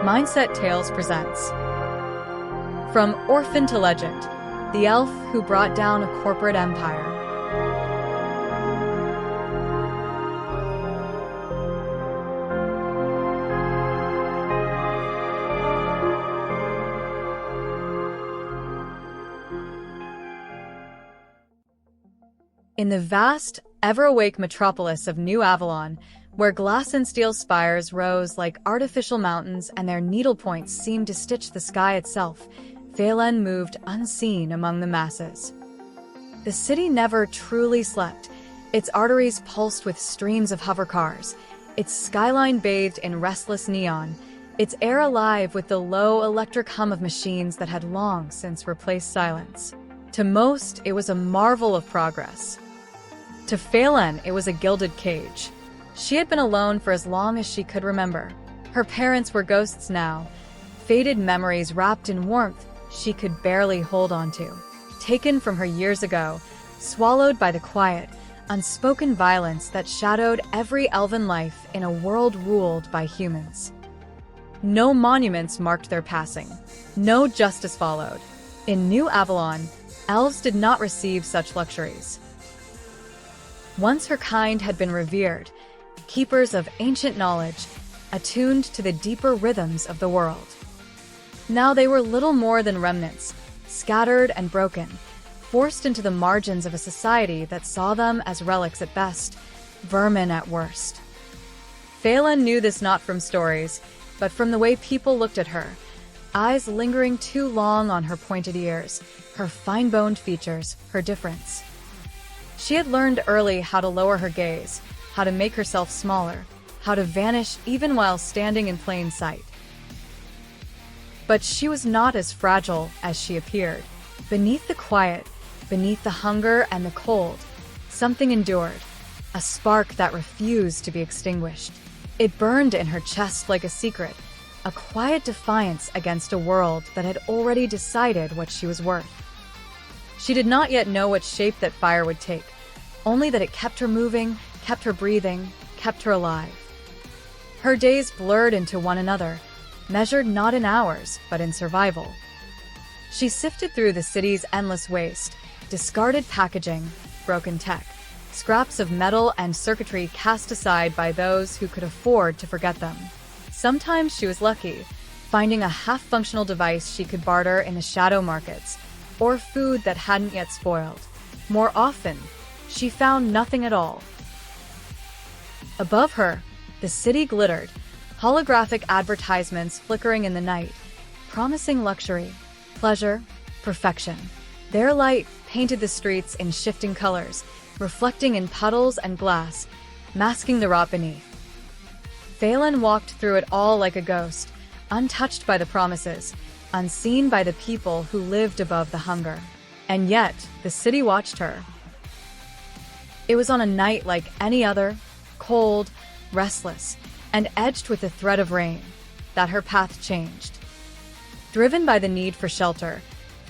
Mindset Tales presents From Orphan to Legend, the elf who brought down a corporate empire. In the vast, ever-awake metropolis of New Avalon, where glass and steel spires rose like artificial mountains and their needlepoints seemed to stitch the sky itself, Faylen moved unseen among the masses. The city never truly slept. Its arteries pulsed with streams of hovercars, its skyline bathed in restless neon, its air alive with the low electric hum of machines that had long since replaced silence. To most, it was a marvel of progress. To Faylen, it was a gilded cage. She had been alone for as long as she could remember. Her parents were ghosts now, faded memories wrapped in warmth she could barely hold on to. Taken from her years ago, swallowed by the quiet, unspoken violence that shadowed every elven life in a world ruled by humans. No monuments marked their passing. No justice followed. In New Avalon, elves did not receive such luxuries. Once her kind had been revered, keepers of ancient knowledge, attuned to the deeper rhythms of the world. Now they were little more than remnants, scattered and broken, forced into the margins of a society that saw them as relics at best, vermin at worst. Faylen knew this not from stories, but from the way people looked at her, eyes lingering too long on her pointed ears, her fine-boned features, her difference. She had learned early how to lower her gaze, how to make herself smaller, how to vanish even while standing in plain sight. But she was not as fragile as she appeared. Beneath the quiet, beneath the hunger and the cold, something endured, a spark that refused to be extinguished. It burned in her chest like a secret, a quiet defiance against a world that had already decided what she was worth. She did not yet know what shape that fire would take, only that it kept her moving, kept her breathing, kept her alive. Her days blurred into one another, measured not in hours, but in survival. She sifted through the city's endless waste, discarded packaging, broken tech, scraps of metal and circuitry cast aside by those who could afford to forget them. Sometimes she was lucky, finding a half-functional device she could barter in the shadow markets, or food that hadn't yet spoiled. More often, she found nothing at all. Above her, the city glittered, holographic advertisements flickering in the night, promising luxury, pleasure, perfection. Their light painted the streets in shifting colors, reflecting in puddles and glass, masking the rot beneath. Faylen walked through it all like a ghost, untouched by the promises, unseen by the people who lived above the hunger. And yet, the city watched her. It was on a night like any other, cold, restless, and edged with the threat of rain, that her path changed. Driven by the need for shelter,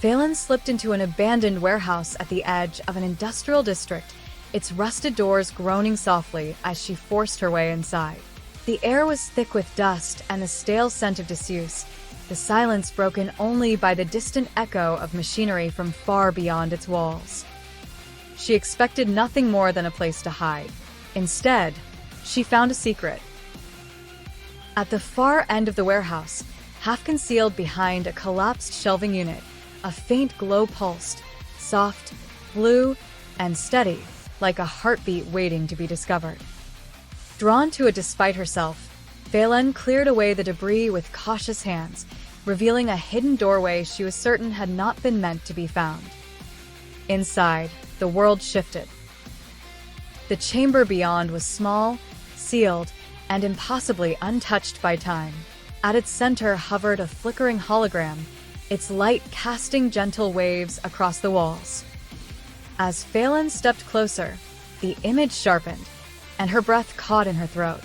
Faylen slipped into an abandoned warehouse at the edge of an industrial district, its rusted doors groaning softly as she forced her way inside. The air was thick with dust and the stale scent of disuse, the silence broken only by the distant echo of machinery from far beyond its walls. She expected nothing more than a place to hide. Instead, she found a secret. At the far end of the warehouse, half concealed behind a collapsed shelving unit, a faint glow pulsed, soft, blue, and steady, like a heartbeat waiting to be discovered. Drawn to it despite herself, Faylen cleared away the debris with cautious hands, revealing a hidden doorway she was certain had not been meant to be found. Inside, the world shifted. The chamber beyond was small, sealed, and impossibly untouched by time. At its center hovered a flickering hologram, its light casting gentle waves across the walls. As Faylen stepped closer, the image sharpened, and her breath caught in her throat.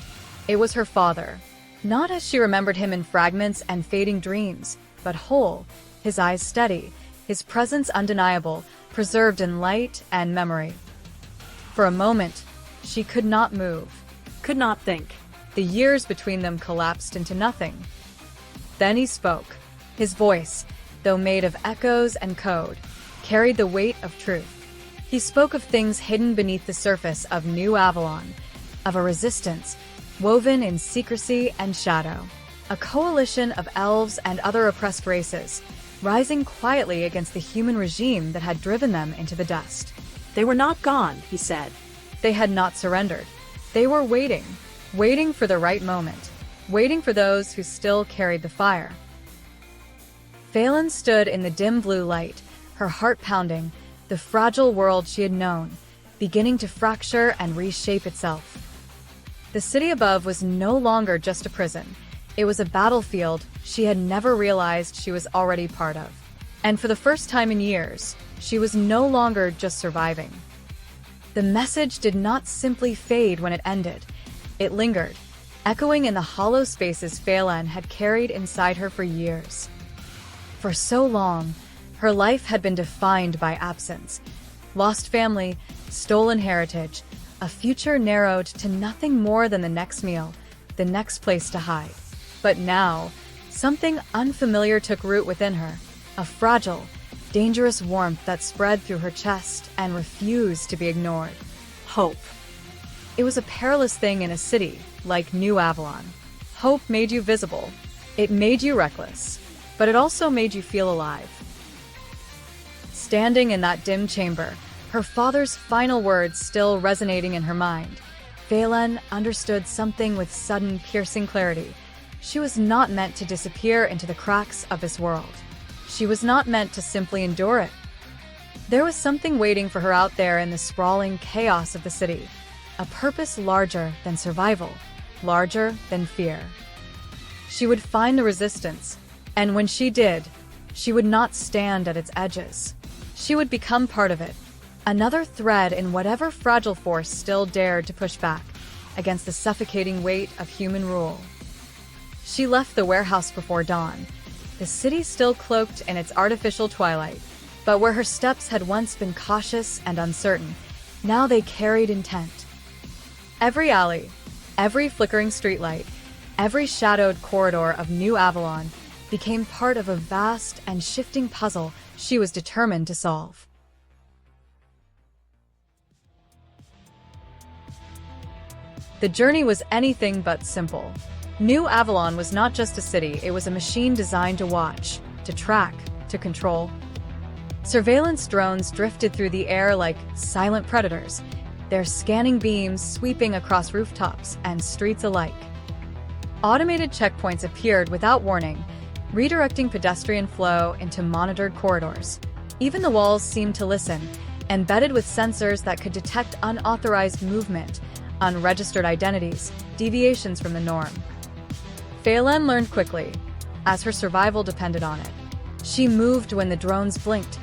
It was her father, not as she remembered him in fragments and fading dreams, but whole, his eyes steady, his presence undeniable, preserved in light and memory. For a moment, she could not move, could not think. The years between them collapsed into nothing. Then he spoke. His voice, though made of echoes and code, carried the weight of truth. He spoke of things hidden beneath the surface of New Avalon, of a resistance woven in secrecy and shadow, a coalition of elves and other oppressed races, rising quietly against the human regime that had driven them into the dust. They were not gone, he said. They had not surrendered. They were waiting, waiting for the right moment, waiting for those who still carried the fire. Faylen stood in the dim blue light, her heart pounding, the fragile world she had known, beginning to fracture and reshape itself. The city above was no longer just a prison. It was a battlefield she had never realized she was already part of. And for the first time in years, she was no longer just surviving. The message did not simply fade when it ended. It lingered, echoing in the hollow spaces Faylen had carried inside her for years. For so long, her life had been defined by absence. Lost family, stolen heritage, a future narrowed to nothing more than the next meal, the next place to hide. But now, something unfamiliar took root within her, a fragile, dangerous warmth that spread through her chest and refused to be ignored. Hope. It was a perilous thing in a city like New Avalon. Hope made you visible. It made you reckless, but it also made you feel alive. Standing in that dim chamber, her father's final words still resonating in her mind, Faylen understood something with sudden, piercing clarity. She was not meant to disappear into the cracks of this world. She was not meant to simply endure it. There was something waiting for her out there in the sprawling chaos of the city, a purpose larger than survival, larger than fear. She would find the resistance, and when she did, she would not stand at its edges. She would become part of it, another thread in whatever fragile force still dared to push back against the suffocating weight of human rule. She left the warehouse before dawn, the city still cloaked in its artificial twilight, but where her steps had once been cautious and uncertain, now they carried intent. Every alley, every flickering streetlight, every shadowed corridor of New Avalon became part of a vast and shifting puzzle she was determined to solve. The journey was anything but simple. New Avalon was not just a city, it was a machine designed to watch, to track, to control. Surveillance drones drifted through the air like silent predators, their scanning beams sweeping across rooftops and streets alike. Automated checkpoints appeared without warning, redirecting pedestrian flow into monitored corridors. Even the walls seemed to listen, embedded with sensors that could detect unauthorized movement, unregistered identities, deviations from the norm. Faylen learned quickly, as her survival depended on it. She moved when the drones blinked,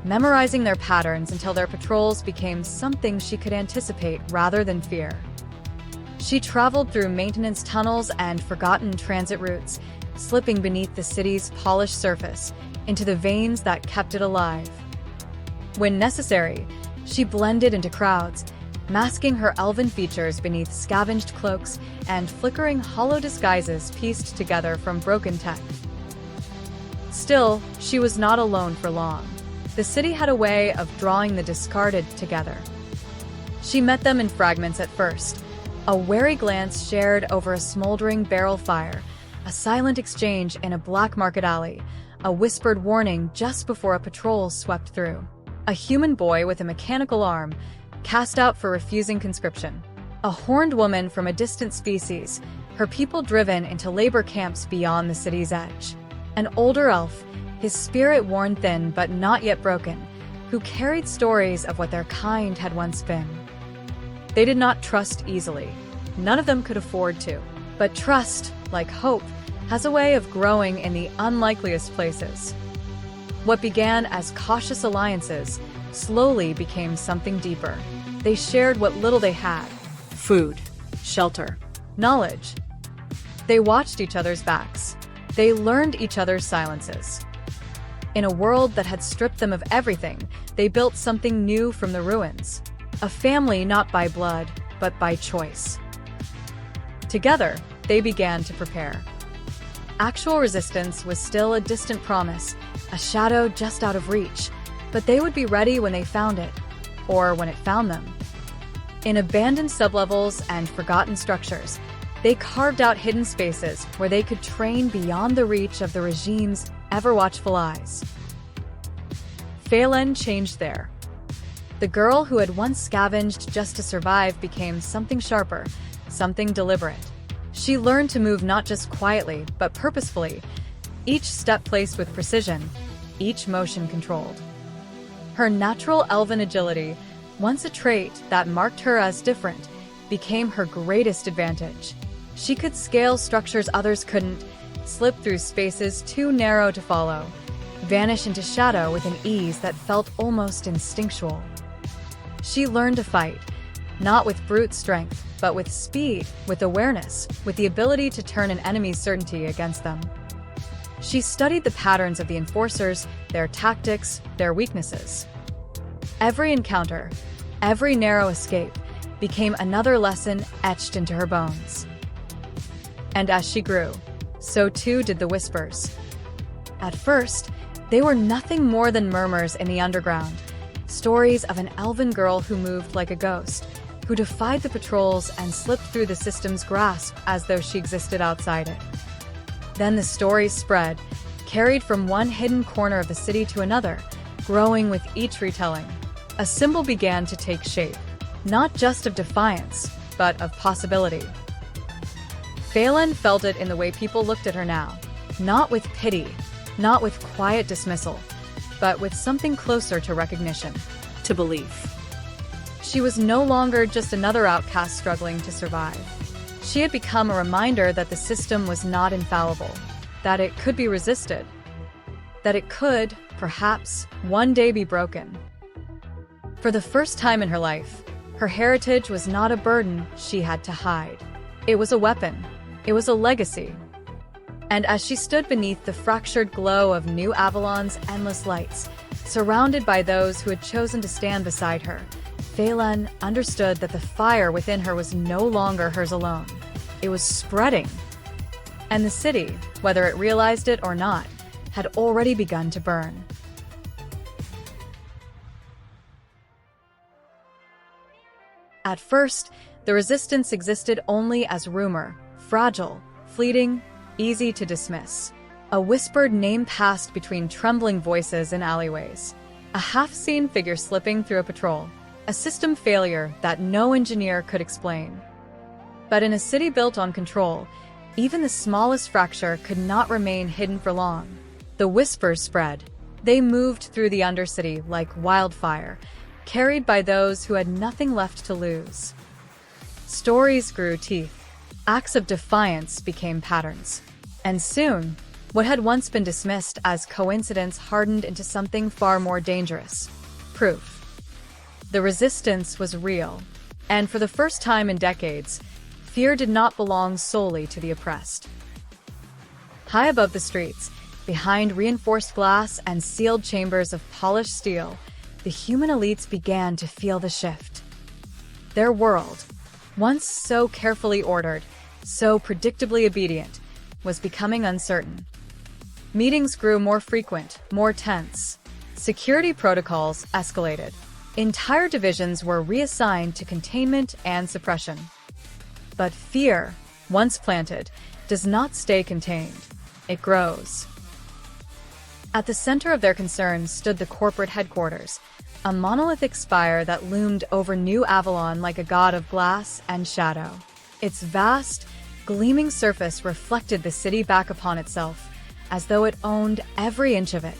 memorizing their patterns until their patrols became something she could anticipate rather than fear. She traveled through maintenance tunnels and forgotten transit routes, slipping beneath the city's polished surface into the veins that kept it alive. When necessary, she blended into crowds, masking her elven features beneath scavenged cloaks and flickering hollow disguises pieced together from broken tech. Still, she was not alone for long. The city had a way of drawing the discarded together. She met them in fragments at first, a wary glance shared over a smoldering barrel fire, a silent exchange in a black market alley, a whispered warning just before a patrol swept through. A human boy with a mechanical arm, cast out for refusing conscription. A horned woman from a distant species, her people driven into labor camps beyond the city's edge. An older elf, his spirit worn thin but not yet broken, who carried stories of what their kind had once been. They did not trust easily. None of them could afford to. But trust, like hope, has a way of growing in the unlikeliest places. What began as cautious alliances slowly became something deeper. They shared what little they had: food, shelter, knowledge. They watched each other's backs. They learned each other's silences. In a world that had stripped them of everything, they built something new from the ruins. A family not by blood, but by choice. Together, they began to prepare. Actual resistance was still a distant promise, a shadow just out of reach, but they would be ready when they found it, or when it found them. In abandoned sublevels and forgotten structures, they carved out hidden spaces where they could train beyond the reach of the regime's ever-watchful eyes. Faylen changed there. The girl who had once scavenged just to survive became something sharper, something deliberate. She learned to move not just quietly, but purposefully, each step placed with precision, each motion controlled. Her natural elven agility, once a trait that marked her as different, became her greatest advantage. She could scale structures others couldn't, slip through spaces too narrow to follow, vanish into shadow with an ease that felt almost instinctual. She learned to fight, not with brute strength, but with speed, with awareness, with the ability to turn an enemy's certainty against them. She studied the patterns of the enforcers, their tactics, their weaknesses. Every encounter, every narrow escape, became another lesson etched into her bones. And as she grew, so too did the whispers. At first, they were nothing more than murmurs in the underground, stories of an elven girl who moved like a ghost, who defied the patrols and slipped through the system's grasp as though she existed outside it. Then the stories spread, carried from one hidden corner of the city to another, growing with each retelling. A symbol began to take shape, not just of defiance, but of possibility. Faylen felt it in the way people looked at her now, not with pity, not with quiet dismissal, but with something closer to recognition, To belief. She was no longer just another outcast struggling to survive. She had become a reminder that the system was not infallible, that it could be resisted, that it could, perhaps, one day be broken. For the first time in her life, her heritage was not a burden she had to hide. It was a weapon. It was a legacy. And as she stood beneath the fractured glow of New Avalon's endless lights, surrounded by those who had chosen to stand beside her, Faylen understood that the fire within her was no longer hers alone. It was spreading. And the city, whether it realized it or not, had already begun to burn. At first, the resistance existed only as rumor, fragile, fleeting, easy to dismiss. A whispered name passed between trembling voices in alleyways. A half-seen figure slipping through a patrol. A system failure that no engineer could explain. But in a city built on control, even the smallest fracture could not remain hidden for long. The whispers spread. They moved through the Undercity like wildfire, carried by those who had nothing left to lose. Stories grew teeth. Acts of defiance became patterns. And soon, what had once been dismissed as coincidence hardened into something far more dangerous. Proof. The resistance was real, and for the first time in decades, fear did not belong solely to the oppressed. High above the streets, behind reinforced glass and sealed chambers of polished steel, the human elites began to feel the shift. Their world, once so carefully ordered, so predictably obedient, was becoming uncertain. Meetings grew more frequent, more tense. Security protocols escalated. Entire divisions were reassigned to containment and suppression. But fear, once planted, does not stay contained. It grows. At the center of their concerns stood the corporate headquarters, a monolithic spire that loomed over New Avalon like a god of glass and shadow. Its vast, gleaming surface reflected the city back upon itself, as though it owned every inch of it.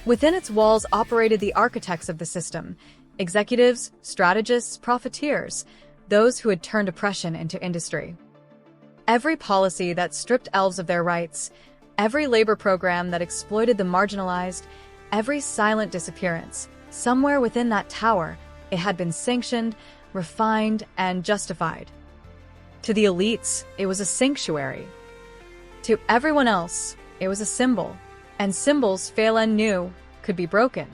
Within its walls operated the architects of the system, executives, strategists, profiteers, those who had turned oppression into industry. Every policy that stripped elves of their rights, every labor program that exploited the marginalized, every silent disappearance, somewhere within that tower, it had been sanctioned, refined, and justified. To the elites, it was a sanctuary. To everyone else, it was a symbol. And symbols, Faylen knew, could be broken.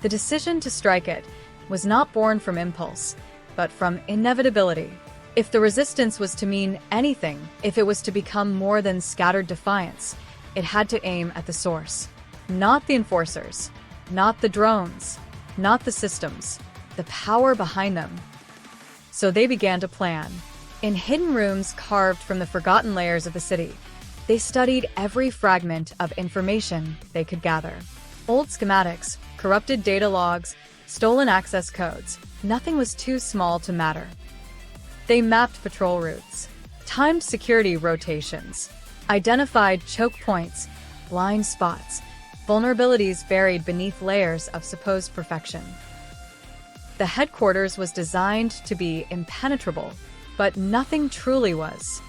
The decision to strike it was not born from impulse, but from inevitability. If the resistance was to mean anything, if it was to become more than scattered defiance, it had to aim at the source. Not the enforcers, not the drones, not the systems, the power behind them. So they began to plan. In hidden rooms carved from the forgotten layers of the city, they studied every fragment of information they could gather. Old schematics, corrupted data logs, stolen access codes. Nothing was too small to matter. They mapped patrol routes, timed security rotations, identified choke points, blind spots, vulnerabilities buried beneath layers of supposed perfection. The headquarters was designed to be impenetrable, but nothing truly was.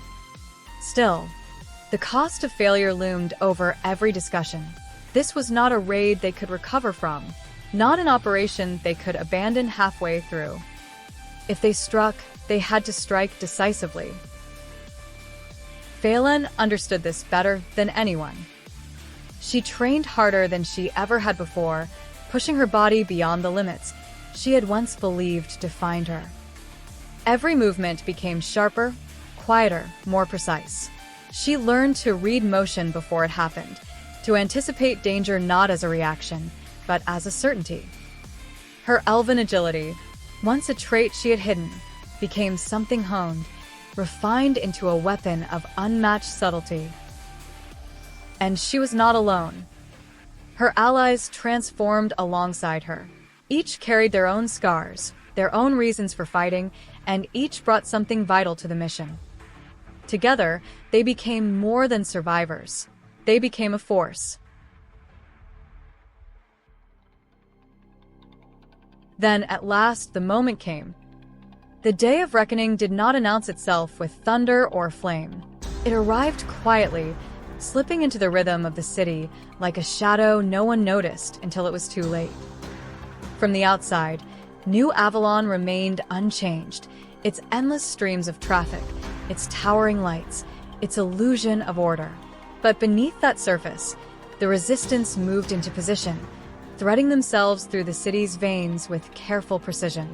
Still, the cost of failure loomed over every discussion. This was not a raid they could recover from, not an operation they could abandon halfway through. If they struck, they had to strike decisively. Faylen understood this better than anyone. She trained harder than she ever had before, pushing her body beyond the limits she had once believed defined her. Every movement became sharper, quieter, more precise. She learned to read motion before it happened, to anticipate danger not as a reaction, but as a certainty. Her elven agility, once a trait she had hidden, became something honed, refined into a weapon of unmatched subtlety. And she was not alone. Her allies transformed alongside her. Each carried their own scars, their own reasons for fighting, and each brought something vital to the mission. Together, they became more than survivors. They became a force. Then, at last, the moment came. The day of reckoning did not announce itself with thunder or flame. It arrived quietly, slipping into the rhythm of the city like a shadow no one noticed until it was too late. From the outside, New Avalon remained unchanged, its endless streams of traffic, its towering lights, its illusion of order. But beneath that surface, the resistance moved into position, threading themselves through the city's veins with careful precision.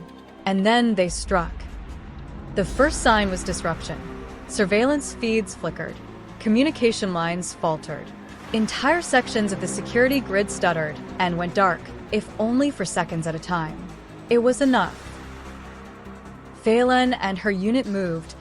And then they struck. The first sign was disruption. Surveillance feeds flickered. Communication lines faltered. Entire sections of the security grid stuttered and went dark, if only for seconds at a time. It was enough. Faylen and her unit moved,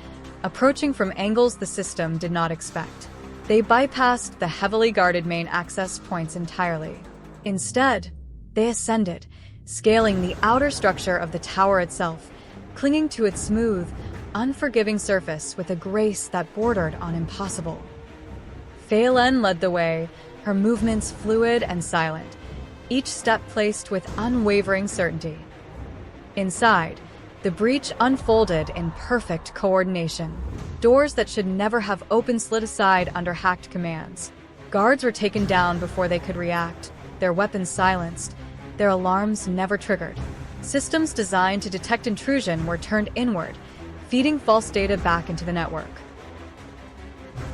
approaching from angles the system did not expect. They bypassed the heavily guarded main access points entirely. Instead, they ascended, scaling the outer structure of the tower itself, clinging to its smooth, unforgiving surface with a grace that bordered on impossible. Faylen led the way, her movements fluid and silent, each step placed with unwavering certainty. Inside, the breach unfolded in perfect coordination. Doors that should never have opened slid aside under hacked commands. Guards were taken down before they could react, their weapons silenced, their alarms never triggered. Systems designed to detect intrusion were turned inward, feeding false data back into the network.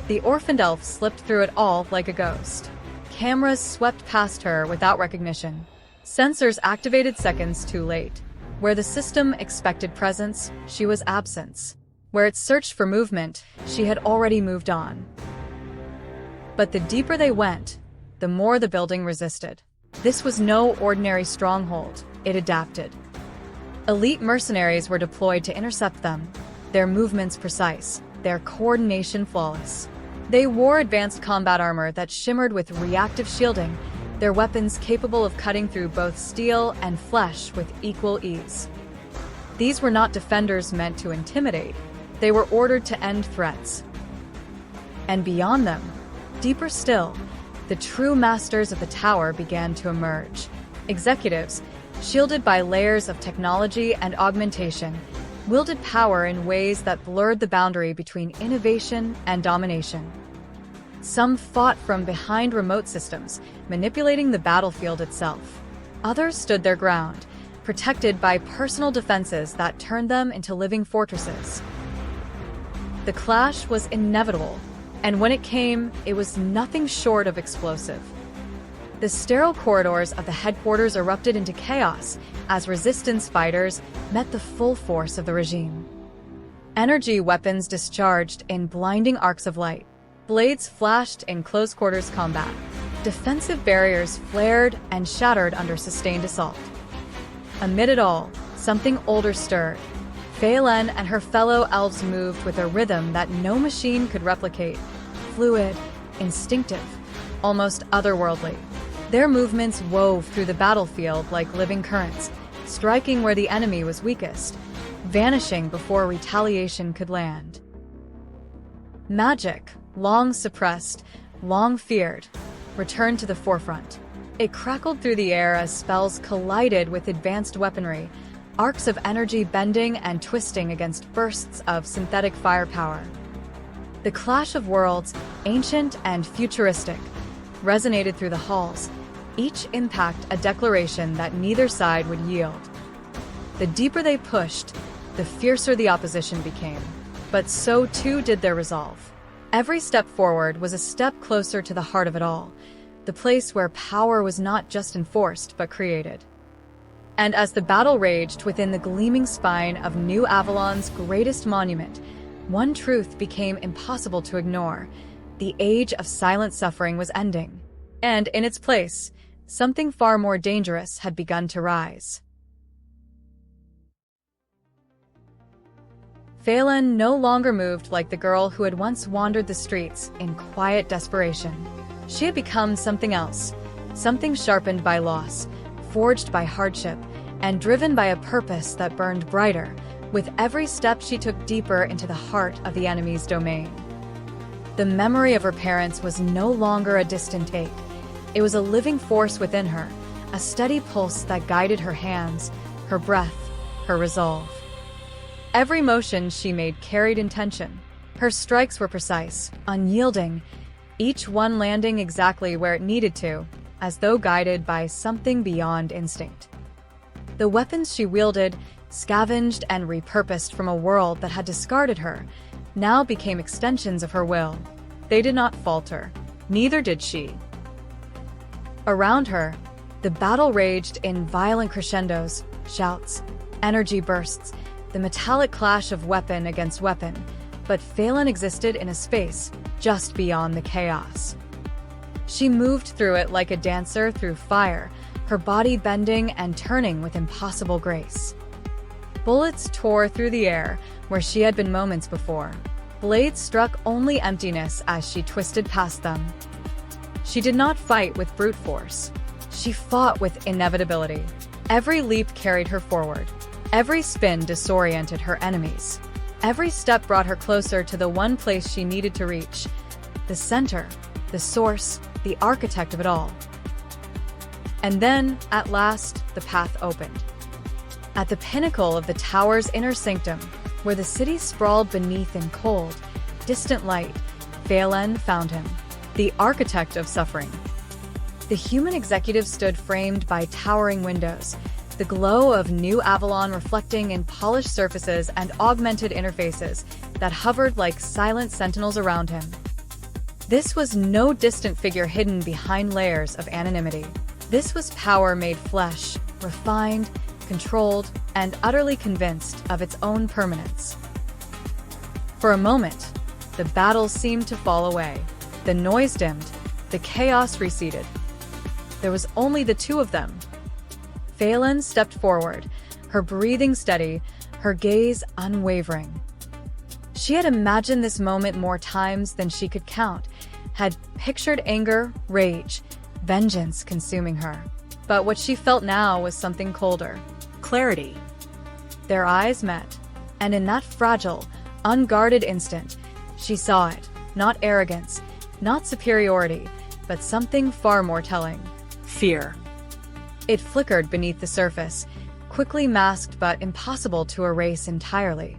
The orphaned elf slipped through it all like a ghost. Cameras swept past her without recognition. Sensors activated seconds too late. Where the system expected presence, she was absence. Where it searched for movement, she had already moved on. But the deeper they went, the more the building resisted. This was no ordinary stronghold, it adapted. Elite mercenaries were deployed to intercept them, their movements precise, their coordination flawless. They wore advanced combat armor that shimmered with reactive shielding, their weapons capable of cutting through both steel and flesh with equal ease. These were not defenders meant to intimidate, they were ordered to end threats. And beyond them, deeper still, the true masters of the tower began to emerge. Executives, shielded by layers of technology and augmentation, wielded power in ways that blurred the boundary between innovation and domination. Some fought from behind remote systems, manipulating the battlefield itself. Others stood their ground, protected by personal defenses that turned them into living fortresses. The clash was inevitable, and when it came, it was nothing short of explosive. The sterile corridors of the headquarters erupted into chaos as resistance fighters met the full force of the regime. Energy weapons discharged in blinding arcs of light. Blades flashed in close-quarters combat. Defensive barriers flared and shattered under sustained assault. Amid it all, something older stirred. Faylen and her fellow elves moved with a rhythm that no machine could replicate. Fluid, instinctive, almost otherworldly. Their movements wove through the battlefield like living currents, striking where the enemy was weakest, vanishing before retaliation could land. Magic, long suppressed, long feared, returned to the forefront. It crackled through the air as spells collided with advanced weaponry, arcs of energy bending and twisting against bursts of synthetic firepower. The clash of worlds, ancient and futuristic, resonated through the halls, each impact a declaration that neither side would yield. The deeper they pushed, the fiercer the opposition became, but so too did their resolve. Every step forward was a step closer to the heart of it all, the place where power was not just enforced but created. And as the battle raged within the gleaming spine of New Avalon's greatest monument, one truth became impossible to ignore. The age of silent suffering was ending, and in its place, something far more dangerous had begun to rise. Faylen no longer moved like the girl who had once wandered the streets in quiet desperation. She had become something else, something sharpened by loss, forged by hardship, and driven by a purpose that burned brighter with every step she took deeper into the heart of the enemy's domain. The memory of her parents was no longer a distant ache. It was a living force within her, a steady pulse that guided her hands, her breath, her resolve. Every motion she made carried intention. Her strikes were precise, unyielding, each one landing exactly where it needed to, as though guided by something beyond instinct. The weapons she wielded, scavenged and repurposed from a world that had discarded her, now became extensions of her will. They did not falter, neither did she. Around her, the battle raged in violent crescendos, shouts, energy bursts, the metallic clash of weapon against weapon, but Faylen existed in a space just beyond the chaos. She moved through it like a dancer through fire, her body bending and turning with impossible grace. Bullets tore through the air where she had been moments before. Blades struck only emptiness as she twisted past them. She did not fight with brute force. She fought with inevitability. Every leap carried her forward. Every spin disoriented her enemies. Every step brought her closer to the one place she needed to reach, the center, the source, the architect of it all. And then, at last, the path opened. At the pinnacle of the tower's inner sanctum, where the city sprawled beneath in cold, distant light, Faylen found him, the architect of suffering. The human executive stood framed by towering windows, the glow of New Avalon reflecting in polished surfaces and augmented interfaces that hovered like silent sentinels around him. This was no distant figure hidden behind layers of anonymity. This was power made flesh, refined, controlled, and utterly convinced of its own permanence. For a moment, the battle seemed to fall away. The noise dimmed, the chaos receded. There was only the two of them. Faylen stepped forward, her breathing steady, her gaze unwavering. She had imagined this moment more times than she could count, had pictured anger, rage, vengeance consuming her. But what she felt now was something colder. Clarity. Their eyes met, and in that fragile, unguarded instant, she saw it, not arrogance, not superiority, but something far more telling. Fear. It flickered beneath the surface, quickly masked but impossible to erase entirely.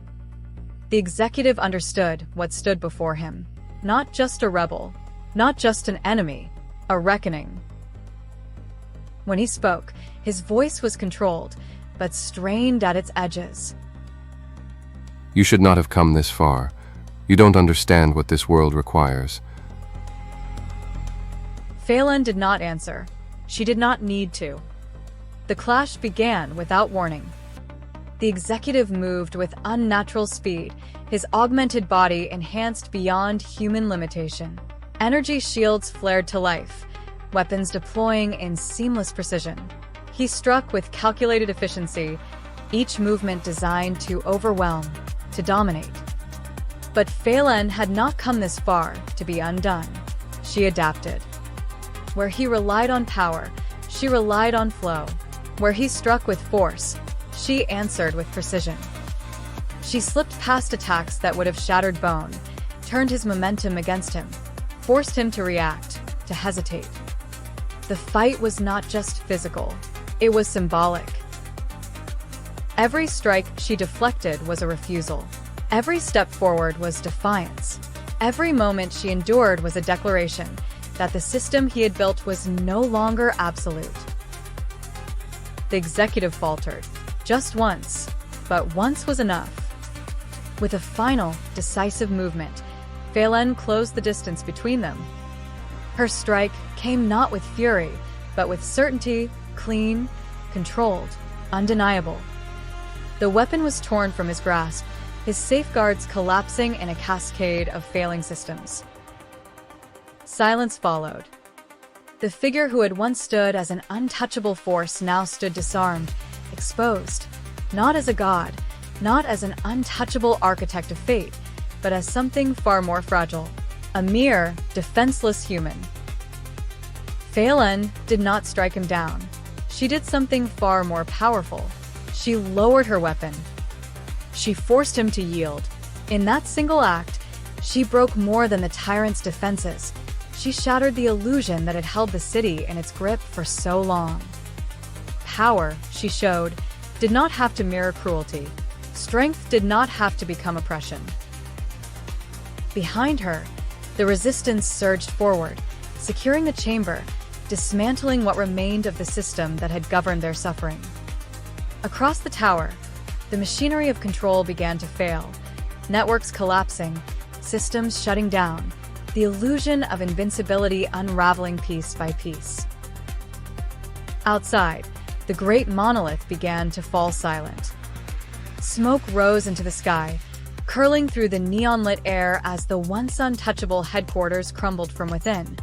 The executive understood what stood before him. Not just a rebel, not just an enemy, a reckoning. When he spoke, his voice was controlled, but strained at its edges. You should not have come this far. You don't understand what this world requires. Faylen did not answer. She did not need to. The clash began without warning. The executive moved with unnatural speed, his augmented body enhanced beyond human limitation. Energy shields flared to life, weapons deploying in seamless precision. He struck with calculated efficiency, each movement designed to overwhelm, to dominate. But Faylen had not come this far to be undone. She adapted. Where he relied on power, she relied on flow. Where he struck with force, she answered with precision. She slipped past attacks that would have shattered bone, turned his momentum against him, forced him to react, to hesitate. The fight was not just physical, it was symbolic. Every strike she deflected was a refusal. Every step forward was defiance. Every moment she endured was a declaration that the system he had built was no longer absolute. The executive faltered, just once, but once was enough. With a final, decisive movement, Faylen closed the distance between them. Her strike came not with fury, but with certainty, clean, controlled, undeniable. The weapon was torn from his grasp, his safeguards collapsing in a cascade of failing systems. Silence followed. The figure who had once stood as an untouchable force now stood disarmed, exposed, not as a god, not as an untouchable architect of fate, but as something far more fragile, a mere, defenseless human. Faylen did not strike him down. She did something far more powerful. She lowered her weapon. She forced him to yield. In that single act, she broke more than the tyrant's defenses. She shattered the illusion that had held the city in its grip for so long. Power, she showed, did not have to mirror cruelty. Strength did not have to become oppression. Behind her, the resistance surged forward, securing the chamber, dismantling what remained of the system that had governed their suffering. Across the tower, the machinery of control began to fail, networks collapsing, systems shutting down, the illusion of invincibility unraveling piece by piece. Outside, the great monolith began to fall silent. Smoke rose into the sky, curling through the neon-lit air as the once untouchable headquarters crumbled from within,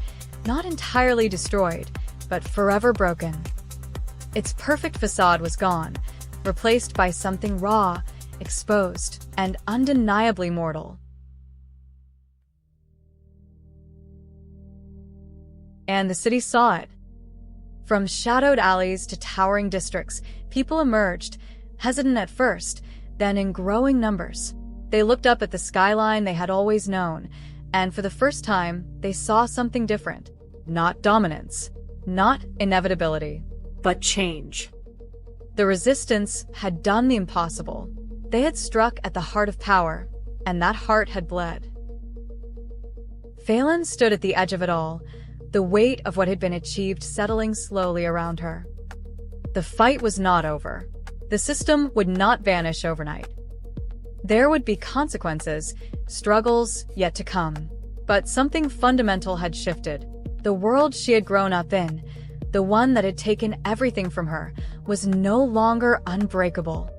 not entirely destroyed, but forever broken. Its perfect facade was gone, replaced by something raw, exposed, and undeniably mortal. And the city saw it. From shadowed alleys to towering districts, people emerged, hesitant at first, then in growing numbers. They looked up at the skyline they had always known, and for the first time, they saw something different. Not dominance, not inevitability, But change. the resistance had done the impossible. They had struck at the heart of power, and that heart had bled. Faylen stood at the edge of it all, the weight of what had been achieved settling slowly around her. The fight was not over. The system would not vanish overnight. There would be consequences, struggles yet to come. But something fundamental had shifted. The world she had grown up in, the one that had taken everything from her, was no longer unbreakable.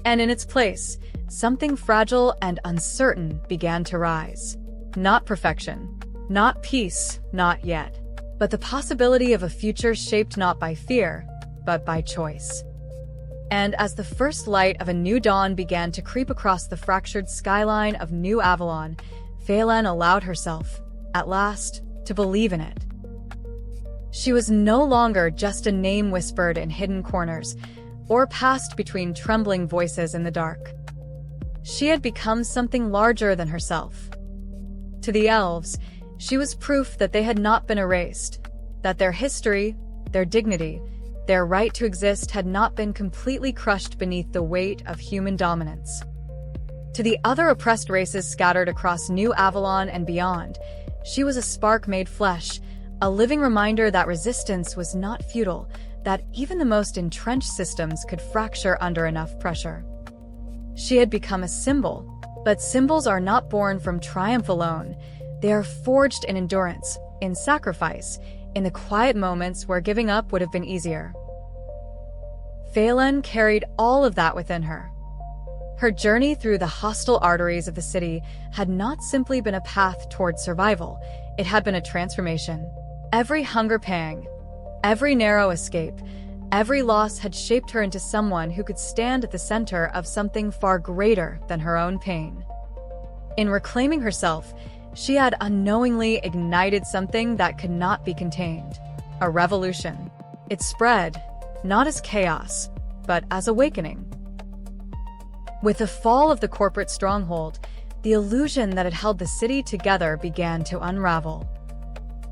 And in its place, something fragile and uncertain began to rise. Not perfection, not peace, not yet, but the possibility of a future shaped not by fear, but by choice. And as the first light of a new dawn began to creep across the fractured skyline of New Avalon, Faylen allowed herself, at last, to believe in it. She was no longer just a name whispered in hidden corners, or passed between trembling voices in the dark. She had become something larger than herself. To the elves, she was proof that they had not been erased, that their history, their dignity, their right to exist had not been completely crushed beneath the weight of human dominance. To the other oppressed races scattered across New Avalon and beyond, she was a spark made flesh, a living reminder that resistance was not futile, that even the most entrenched systems could fracture under enough pressure. She had become a symbol, but symbols are not born from triumph alone. They are forged in endurance, in sacrifice, in the quiet moments where giving up would have been easier. Faylen carried all of that within her. Her journey through the hostile arteries of the city had not simply been a path toward survival, it had been a transformation. Every hunger pang, every narrow escape, every loss had shaped her into someone who could stand at the center of something far greater than her own pain. In reclaiming herself, she had unknowingly ignited something that could not be contained. A revolution. It spread, not as chaos, but as awakening. With the fall of the corporate stronghold, the illusion that had held the city together began to unravel.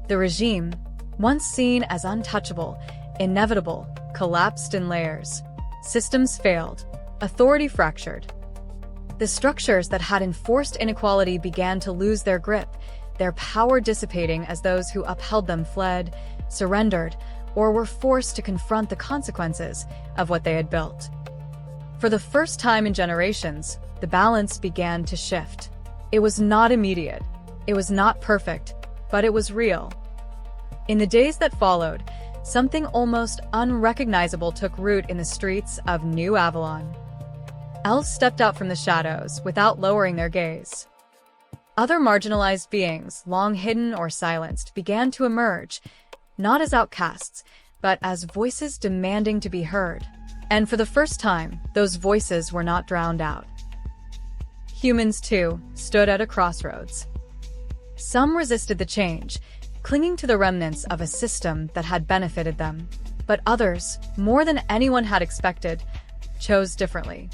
The regime, once seen as untouchable, inevitable, collapsed in layers. Systems failed, authority fractured. The structures that had enforced inequality began to lose their grip, their power dissipating as those who upheld them fled, surrendered, or were forced to confront the consequences of what they had built. For the first time in generations, the balance began to shift. It was not immediate, it was not perfect, but it was real. In the days that followed, something almost unrecognizable took root in the streets of New Avalon. Elves stepped out from the shadows without lowering their gaze. Other marginalized beings, long hidden or silenced, began to emerge, not as outcasts, but as voices demanding to be heard. And for the first time, those voices were not drowned out. Humans, too, stood at a crossroads. Some resisted the change, clinging to the remnants of a system that had benefited them. But others, more than anyone had expected, chose differently.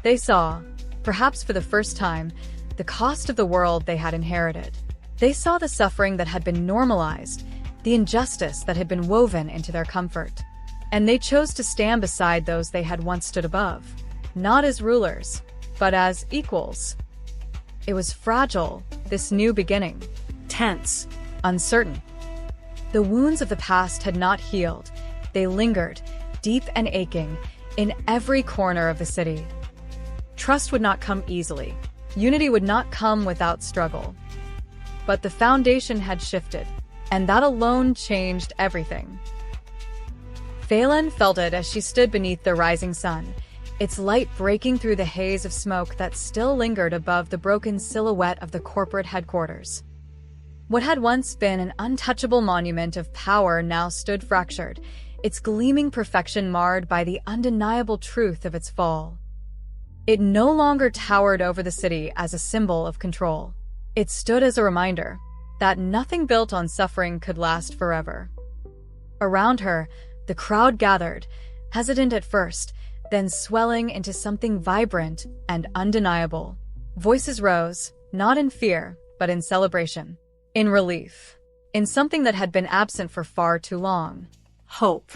They saw, perhaps for the first time, the cost of the world they had inherited. They saw the suffering that had been normalized, the injustice that had been woven into their comfort. And they chose to stand beside those they had once stood above, not as rulers, but as equals. It was fragile, this new beginning. Tense, uncertain. The wounds of the past had not healed. They lingered, deep and aching, in every corner of the city. Trust would not come easily. Unity would not come without struggle. But the foundation had shifted, and that alone changed everything. Faylen felt it as she stood beneath the rising sun, its light breaking through the haze of smoke that still lingered above the broken silhouette of the corporate headquarters. What had once been an untouchable monument of power now stood fractured, its gleaming perfection marred by the undeniable truth of its fall. It no longer towered over the city as a symbol of control. It stood as a reminder that nothing built on suffering could last forever. Around her, the crowd gathered, hesitant at first, then swelling into something vibrant and undeniable. Voices rose, not in fear, but in celebration, in relief, in something that had been absent for far too long. Hope.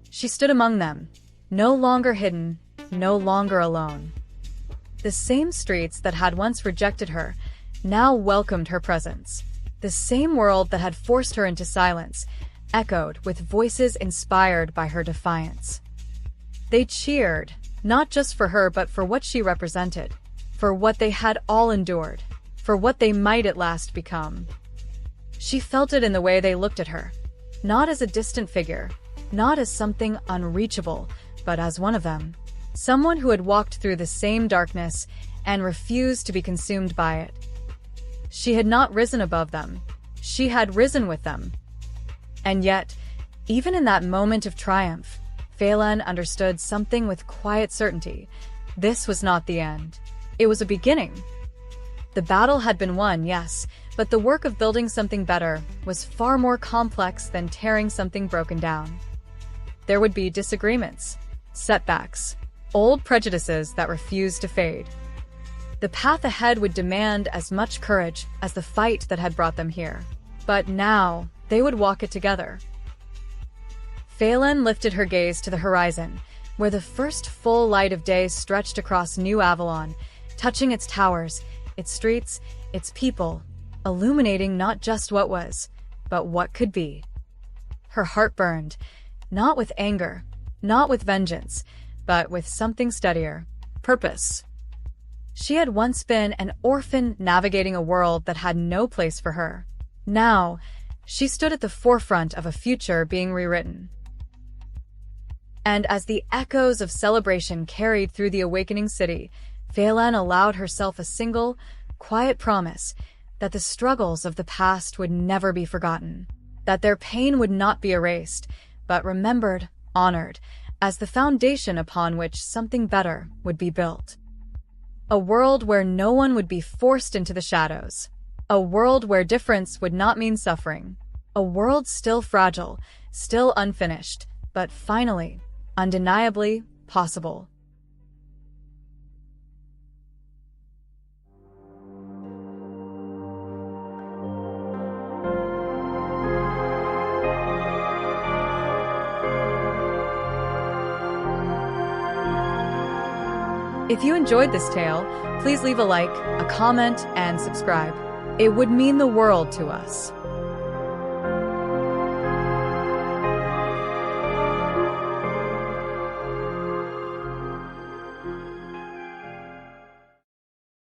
She stood among them, no longer hidden, no longer alone. The same streets that had once rejected her now welcomed her presence. The same world that had forced her into silence echoed with voices inspired by her defiance. They cheered, not just for her but for what she represented, for what they had all endured, for what they might at last become. She felt it in the way they looked at her, not as a distant figure, not as something unreachable, but as one of them. Someone who had walked through the same darkness and refused to be consumed by it. She had not risen above them. She had risen with them. And yet, even in that moment of triumph, Faylen understood something with quiet certainty. This was not the end. It was a beginning. The battle had been won, yes, but the work of building something better was far more complex than tearing something broken down. There would be disagreements, setbacks, old prejudices that refused to fade. The path ahead would demand as much courage as the fight that had brought them here. But now, they would walk it together. Faylen lifted her gaze to the horizon, where the first full light of day stretched across New Avalon, touching its towers, its streets, its people, illuminating not just what was, but what could be. Her heart burned, not with anger, not with vengeance, but with something steadier, purpose. She had once been an orphan navigating a world that had no place for her. Now, she stood at the forefront of a future being rewritten. And as the echoes of celebration carried through the awakening city, Faylen allowed herself a single, quiet promise that the struggles of the past would never be forgotten, that their pain would not be erased, but remembered, honored, as the foundation upon which something better would be built. A world where no one would be forced into the shadows. A world where difference would not mean suffering. A world still fragile, still unfinished, but finally, undeniably possible. If you enjoyed this tale, please leave a like, a comment, and subscribe. It would mean the world to us.